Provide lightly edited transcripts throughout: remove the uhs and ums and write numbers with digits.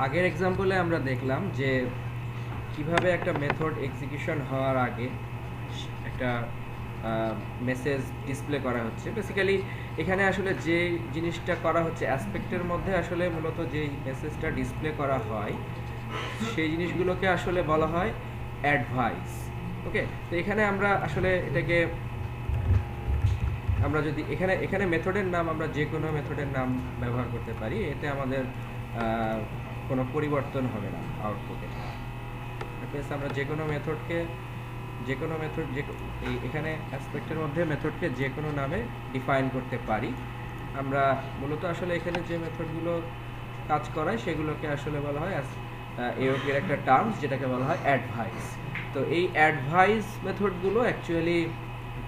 আগের এক্সাম্পলে আমরা দেখলাম যে কিভাবে একটা মেথড এক্সিকিউশন হওয়ার আগে একটা মেসেজ ডিসপ্লে করা হচ্ছে। বেসিক্যালি এখানে আসলে যে জিনিসটা করা হচ্ছে অ্যাসপেক্টের মধ্যে আসলে মূলত যেই মেসেজটা ডিসপ্লে করা হয় সেই জিনিসগুলোকে আসলে বলা হয় অ্যাডভাইস। ওকে, তো এখানে আমরা আসলে এটাকে আমরা যদি এখানে এখানে মেথডের নাম আমরা যে কোনো মেথডের নাম ব্যবহার করতে পারি, এতে আমাদের কোনো পরিবর্তন হবে না আউটপুটে। আমরা যে কোনো মেথডকে যে কোনো মেথড এখানে অ্যাসপেক্টের মধ্যে মেথডকে যে কোনো নামে ডিফাইন করতে পারি। আমরা মূলত আসলে এখানে যে মেথডগুলো কাজ করায় সেগুলোকে আসলে বলা হয় এওপির একটা টার্মস, যেটাকে বলা হয় অ্যাডভাইস। তো এই অ্যাডভাইস মেথডগুলো অ্যাকচুয়ালি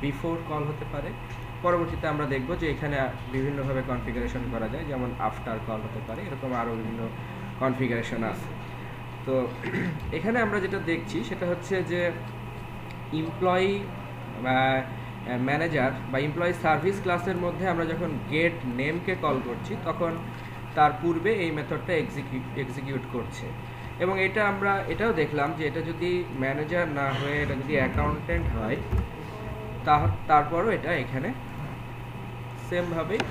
বিফোর কল হতে পারে। পরবর্তীতে আমরা দেখব যে এখানে বিভিন্নভাবে কনফিগারেশন করা যায়, যেমন আফটার কল হতে পারে, এরকম আরও বিভিন্ন কনফিগারেশন আছে। তো এখানে আমরা যেটা দেখছি সেটা হচ্ছে যে এমপ্লয়ি ম্যানেজার বা এমপ্লয়ি সার্ভিস ক্লাসের মধ্যে আমরা যখন গেট নেমকে কল করছি তখন তার পূর্বে এই মেথডটা এক্সিকিউট করছে। এবং এটা আমরা এটাও দেখলাম যে এটা যদি ম্যানেজার না হয়ে এটা যদি অ্যাকাউন্টেন্ট হয় তারপরও এটা এখানে সেমভাবেই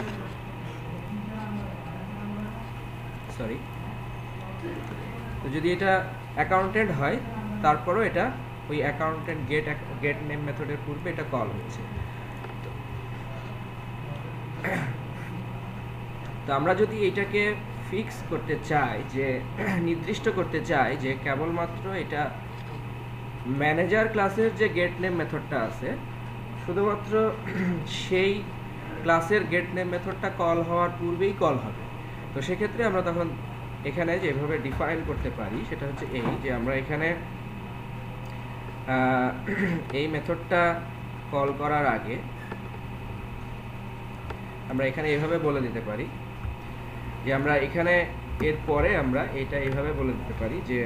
তো যদি এটা অ্যাকাউন্টেন্ট হয় তারপরও এটা ওই অ্যাকাউন্টেন্ট গেট নেম মেথডের পূর্বে এটা কল হচ্ছে। তো আমরা যদি এটাকে ফিক্স করতে চাই, যে নির্দিষ্ট করতে চাই যে কেবলমাত্র এটা ম্যানেজার ক্লাসের যে গেট নেম মেথডটা আছে শুধুমাত্র সেই ক্লাসের গেট নেম মেথডটা কল হওয়ার পূর্বেই কল হবে, তো সেক্ষেত্রে আমরা তখন এখানে যেভাবে ডিফাইন করতে পারি সেটা হচ্ছে এই যে আমরা এখানে এই মেথডটা কল করার আগে আমরা এখানে এইভাবে বলে দিতে পারি যে আমরা এখানে এরপরে আমরা এটা এইভাবে বলে দিতে পারি যে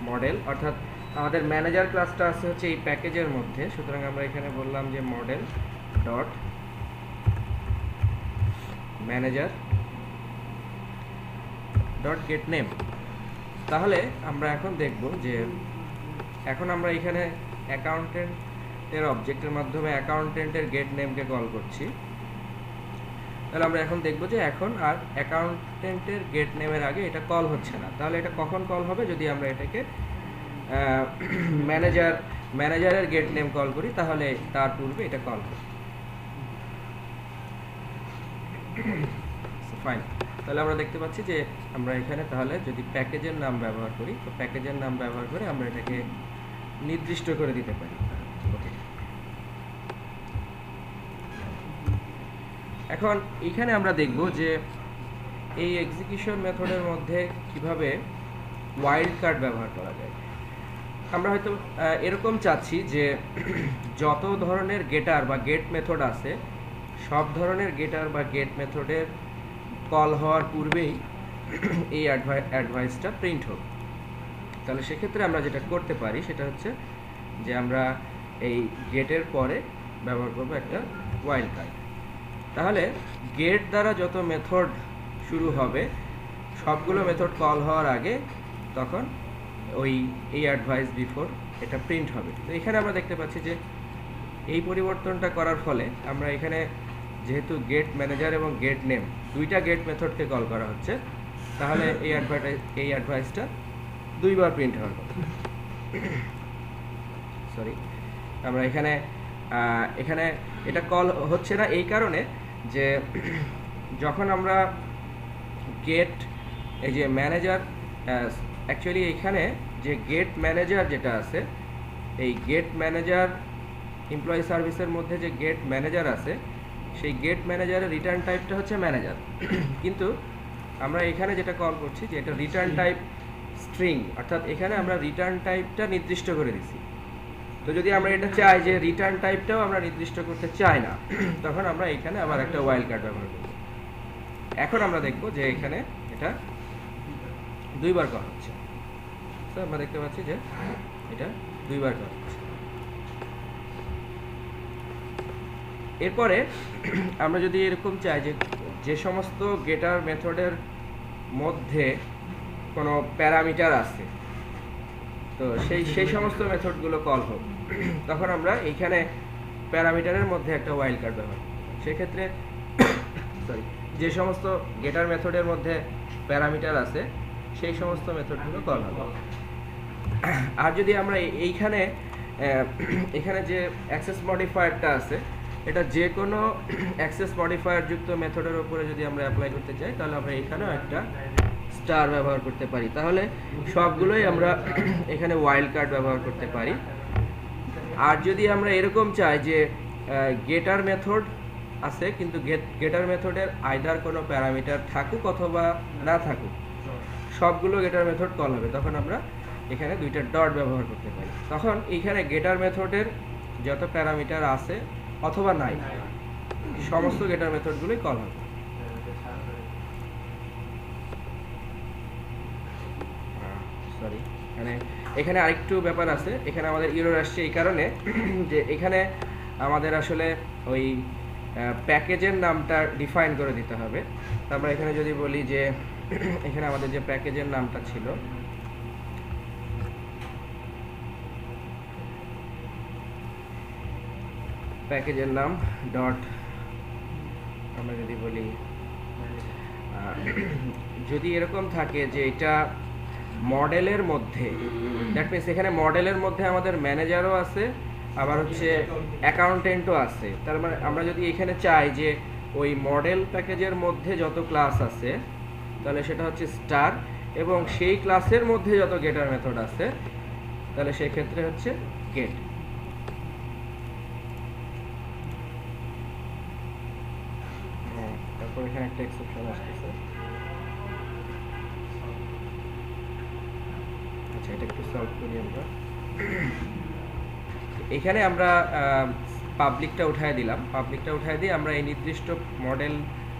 মডেল, অর্থাৎ আমাদের ম্যানেজার ক্লাসটা আছে হচ্ছে এই প্যাকেজের মধ্যে, সুতরাং আমরা এখানে বললাম যে model dot manager dot gate name. তাহলে আমরা এখন দেখব যে এখন আমরা এখানে অ্যাকাউন্টেন্টের অবজেক্টের মাধ্যমে অ্যাকাউন্টেন্টের গেট নেমকে কল করছি। তাহলে আমরা এখন দেখব যে এখন আর অ্যাকাউন্টেন্টের গেট নেমের আগে এটা কল হচ্ছে না। তাহলে এটা কখন কল হবে? যদি আমরা এটাকে ম্যানেজারের গেট নেম কল করি তাহলে তার পূর্বে এটা কল হবে। ফাইন, তাহলে আমরা দেখতে পাচ্ছি যে আমরা এখানে তাহলে যদি প্যাকেজের নাম ব্যবহার করি তো প্যাকেজের নাম ব্যবহার করে আমরা এটাকে নির্দিষ্ট করে দিতে পারি। ওকে, এখন এখানে আমরা দেখব যে এই এক্সিকিউশন মেথডের মধ্যে কিভাবে ওয়াইল্ড কার্ড ব্যবহার করা যায়। আমরা হয়তো এরকম চাচ্ছি যে যত ধরনের গেটার বা গেট মেথড আছে সব ধরনের গেটার বা গেট মেথডের কল হওয়ার পূর্বেই এই অ্যাডভাইসটা প্রিন্ট হোক। তাহলে সেক্ষেত্রে আমরা যেটা করতে পারি সেটা হচ্ছে যে আমরা এই গেটের পরে ব্যবহার করব একটা ওয়াইল্ড কার্ড। তাহলে গেট দ্বারা যত মেথড শুরু হবে সবগুলো মেথড কল হওয়ার আগে তখন এই অ্যাডভাইস বিফোর এটা প্রিন্ট হবে। তো এখানে আমরা দেখতে পাচ্ছি যে এই পরিবর্তনটা করার ফলে আমরা এখানে যেহেতু গেট ম্যানেজার এবং গেট নেম দুইটা গেট মেথডকে কল করা হচ্ছে, তাহলে এই অ্যাডভাইসটা দুইবার প্রিন্ট হওয়ার কথা। আমরা এখানে এটা কল হচ্ছে না এই কারণে যে যখন আমরা এই যে ম্যানেজার অ্যাকচুয়ালি এখানে যে গেট ম্যানেজার যেটা আছে এই গেট ম্যানেজার এমপ্লয়ি সার্ভিসের মধ্যে যে গেট ম্যানেজার আছে সেই গেট ম্যানেজারের রিটার্ন টাইপটা হচ্ছে ম্যানেজার, কিন্তু আমরা এখানে যেটা কল করছি যে এটা রিটার্ন টাইপ স্ট্রিং, অর্থাৎ এখানে আমরা রিটার্ন টাইপটা নির্দিষ্ট করে দিছি। তো যদি আমরা এটা চাই যে রিটার্ন টাইপটাও আমরা নির্দিষ্ট করতে চাই না তখন আমরা এখানে আবার একটা ওয়াইল্ড কার্ড ব্যবহার করব। এখন আমরা দেখব যে এখানে এটা দুইবার করা হচ্ছে। তো আমরা দেখতে পাচ্ছি যে এটা দুইবার করা হচ্ছে। এরপরে আমরা যদি এরকম চাই যে সমস্ত গেটার মেথডের মধ্যে কোনো প্যারামিটার আছে, তো সেই সমস্ত মেথডগুলো কল হোক, তখন আমরা এইখানে প্যারামিটারের মধ্যে একটা ওয়াইল্ড কার্ড ব্যবহার করি। সেক্ষেত্রে সরি, যে সমস্ত গেটার মেথডের মধ্যে প্যারামিটার আছে সেই সমস্ত মেথডগুলো কল হবে। আর যদি আমরা এখানে যে অ্যাক্সেস মডিফায়ারটা আছে, এটা যে কোনো অ্যাক্সেস মডিফায়ার যুক্ত মেথডের উপরে যদি আমরা অ্যাপ্লাই করতে চাই, তাহলে আমরা এখানেও একটা স্টার ব্যবহার করতে পারি। তাহলে সবগুলোই আমরা এখানে ওয়াইল্ড কার্ড ব্যবহার করতে পারি। আর যদি আমরা এরকম চাই যে গেটার মেথড আছে, কিন্তু গেটার মেথডের আইদার কোনো প্যারামিটার থাকুক অথবা না থাকুক, সবগুলো গেটার মেথড কল হবে, তখন আমরা এখানে দুইটা ডট ব্যবহার করতে পারি। তখন এইখানে গেটার মেথডের যত প্যারামিটার আছে অথবা নাই, সমস্ত গেটার মেথডগুলোই কল হবে। সরি, এখানে আরেকটু ব্যাপার আছে। এখানে আমাদের এরর আসছে এই কারণে যে এখানে আমাদের আসলে ওই প্যাকেজের নামটা ডিফাইন করে দিতে হবে। তো আমরা এখানে যদি বলি যে এখানে আমাদের যে প্যাকেজের নামটা ছিল, প্যাকেজের নাম ডট, আমরা যদি বলি যদি এরকম থাকে যে এটা মডেলের মধ্যে, দ্যাট মিনস এখানে মডেলের মধ্যে আমাদের ম্যানেজারও আছে, আবার হচ্ছে অ্যাকাউন্টেন্টও আছে। তার মানে আমরা যদি এখানে চাই যে ওই মডেল প্যাকেজের মধ্যে যত ক্লাস আছে, তাহলে সেটা হচ্ছে স্টার, এবং সেই ক্লাসের মধ্যে যত গেটার মেথড আছে, তাহলে সেই ক্ষেত্রে হচ্ছে গেট। তারপর এখানে একটা এক্সেপশন আসতেছে। আচ্ছা, এটা একটু সলভ করি আমরা। এখানে আমরা পাবলিকটা উঠায় দিলাম। পাবলিকটা উঠায় দিয়ে আমরা এই নির্দিষ্ট মডেল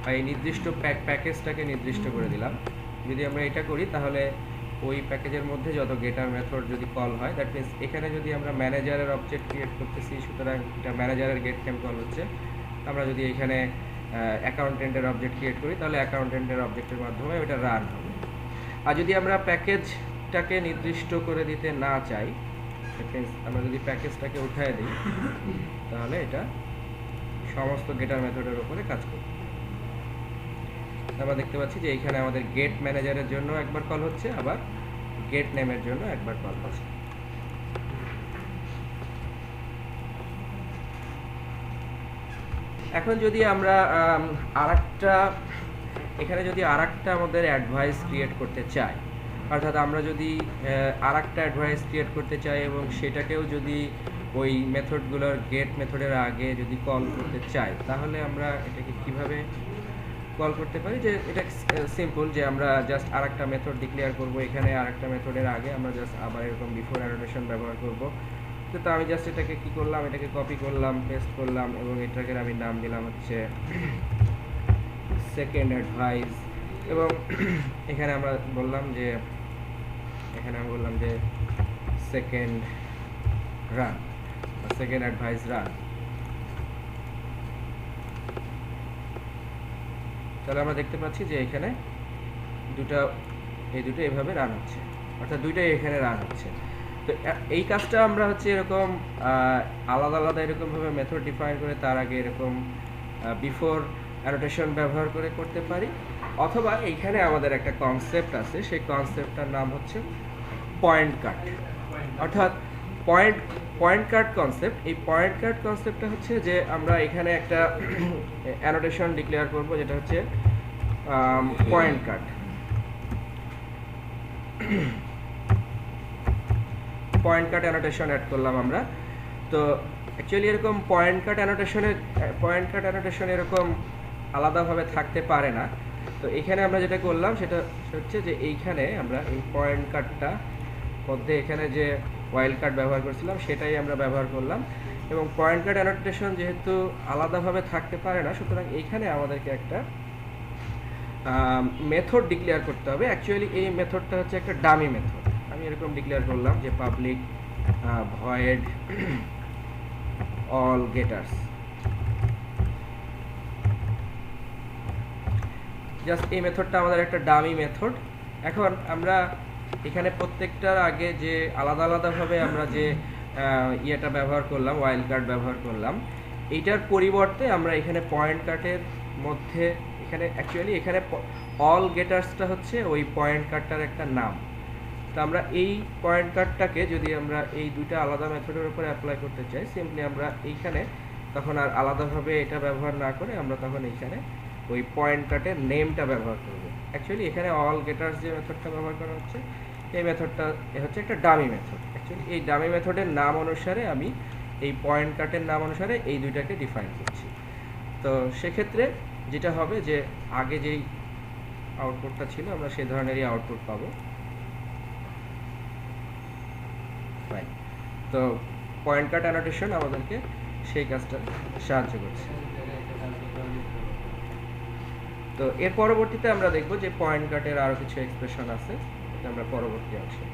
বা এই নির্দিষ্ট প্যাকেজটাকে নির্দিষ্ট করে দিলাম। যদি আমরা এটা করি, তাহলে ওই প্যাকেজের মধ্যে যত গেটার মেথড যদি কল হয়, দ্যাট মিনস এখানে যদি আমরা ম্যানেজারের অবজেক্ট ক্রিয়েট করতেছি, সুতরাং এটা ম্যানেজারের গেট নেম কল হচ্ছে। আমরা যদি এখানে অ্যাকাউন্টেন্টের অবজেক্ট ক্রিয়েট করি, তাহলে অ্যাকাউন্টেন্টের অবজেক্টের মাধ্যমে ওটা রান হবে। আর যদি আমরা প্যাকেজটাকে নির্দিষ্ট করে দিতে না চাই, আমরা যদি প্যাকেজটাকে উঠায় দিই, তাহলে এটা সমস্ত গেটার মেথডের উপরে কাজ করবে। আমরা দেখতে পাচ্ছি যে এখানে আমাদের গেট ম্যানেজারের জন্য একবার কল হচ্ছে, আবার গেট নেমের জন্য একবার কল হচ্ছে। এখন যদি আমরা এখানে যদি আরেকটা আমাদের অ্যাডভাইস ক্রিয়েট করতে চাই, অর্থাৎ আমরা যদি আরেকটা অ্যাডভাইস ক্রিয়েট করতে চাই এবং সেটাকেও যদি ওই মেথডগুলোর গেট মেথডের আগে যদি কল করতে চাই, তাহলে আমরা এটাকে কিভাবে কল করতে পারি? যে এটা সিম্পল, যে আমরা জাস্ট আরেকটা মেথড ডিক্লেয়ার করব। এখানে আরেকটা মেথডের আগে আমরা জাস্ট আবার এরকম বিফোর অ্যানোটেশন ব্যবহার করব। তো আমি জাস্ট এটাকে কি করলাম, এটাকে কপি করলাম, পেস্ট করলাম, এবং এটাকে আমি নাম দিলাম হচ্ছে সেকেন্ড অ্যাডভাইস। এবং এখানে আমরা বললাম যে second run, second advice run. তাহলে আমরা দেখতে পাচ্ছি যে এখানে এই দুটো এভাবে রান হচ্ছে, অর্থাৎ দুইটাই এখানে রান হচ্ছে। তো এই কাজটা আমরা হচ্ছে এরকম আলাদা আলাদা এরকমভাবে মেথড ডিফাইন করে তার আগে এরকম বিফোর অ্যানোটেশন ব্যবহার করে করতে পারি, অথবা এইখানে আমাদের একটা কনসেপ্ট আছে, সেই কনসেপ্টটার নাম হচ্ছে পয়েন্ট কাট, অর্থাৎ পয়েন্ট কাট কনসেপ্ট। এই পয়েন্ট কাট কনসেপ্টটা হচ্ছে যে আমরা এখানে একটা অ্যানোটেশন ডিক্লেয়ার করব, যেটা হচ্ছে পয়েন্ট কাট। পয়েন্ট কাট অ্যানোটেশন অ্যাড করলাম আমরা। তো অ্যাকচুয়ালি এরকম পয়েন্ট কাট অ্যানোটেশন এরকম আলাদাভাবে থাকতে পারে না। তো এখানে আমরা যেটা করলাম সেটা হচ্ছে যে এইখানে আমরা এই পয়েন্ট কাটটা মধ্যে এখানে যে ওয়াইল্ড কার্ড ব্যবহার করছিলাম সেটাই আমরা ব্যবহার করলাম। এবং পয়েন্ট কাট অ্যানোটেশন যেহেতু আলাদাভাবে থাকতে পারে না, সুতরাং এইখানে আমাদেরকে একটা মেথড ডিক্লেয়ার করতে হবে। অ্যাকচুয়ালি এই মেথডটা হচ্ছে একটা ডামি মেথড। আমি এরকম ডিক্লেয়ার করলাম যে public void all getters. Just এই মেথডটা আমাদের একটা ডামি মেথড, এখন আমরা এখানে প্রত্যেকটার আগে যে আলাদা আলাদাভাবে আমরা যে ইয়েটা ব্যবহার করলাম, ওয়াইল্ড কার্ড ব্যবহার করলাম, এইটার পরিবর্তে আমরা এখানে পয়েন্ট কার্ডের মধ্যে এখানে অ্যাকচুয়ালি এখানে অল গেটার্সটা হচ্ছে ওই পয়েন্ট কার্ডটার একটা নাম। তো আমরা এই পয়েন্ট কার্ডটাকে যদি আমরা এই দুইটা আলাদা মেথডের উপরে অ্যাপ্লাই করতে চাই, সিম্পলি আমরা এইখানে তখন আর আলাদাভাবে এটা ব্যবহার না করে আমরা তখন এইখানে ওই পয়েন্ট কার্ডের নেমটা ব্যবহার করব। অ্যাকচুয়ালি এখানে অল গেটার্স যে মেথডটা ব্যবহার করা হচ্ছে, এই মেথডটা হচ্ছে একটা ডামি মেথড। অ্যাকচুয়ালি এই ডামি মেথডের নাম অনুসারে আমি এই পয়েন্ট কার্ডের নাম অনুসারে এই দুইটাকে ডিফাইন করছি। তো সেক্ষেত্রে যেটা হবে যে আগে যেই আউটপুটটা ছিল আমরা সেই ধরনেরই আউটপুট পাবো। ফাইন। তো পয়েন্ট কার্ড অ্যানোটেশন আমাদেরকে সেই কাজটা সাহায্য করছে। তো এর পরবর্তীতে আমরা দেখব যে পয়েন্ট কার্ডের আরও কিছু এক্সপ্রেশন আছে, এটা আমরা পরবর্তী অংশে